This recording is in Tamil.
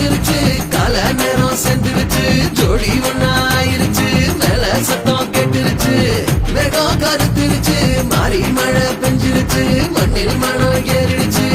வந்துருச்சு கால நேரம் சென்றுருச்சு ஜோடி ஒன்னா ஆயிருச்சு மேல சத்தம் கேட்டுருச்சு மேகம் கருத்துருச்சு மாறி மழை பெஞ்சிருச்சு மண்ணில் மனம் ஏறிடுச்சு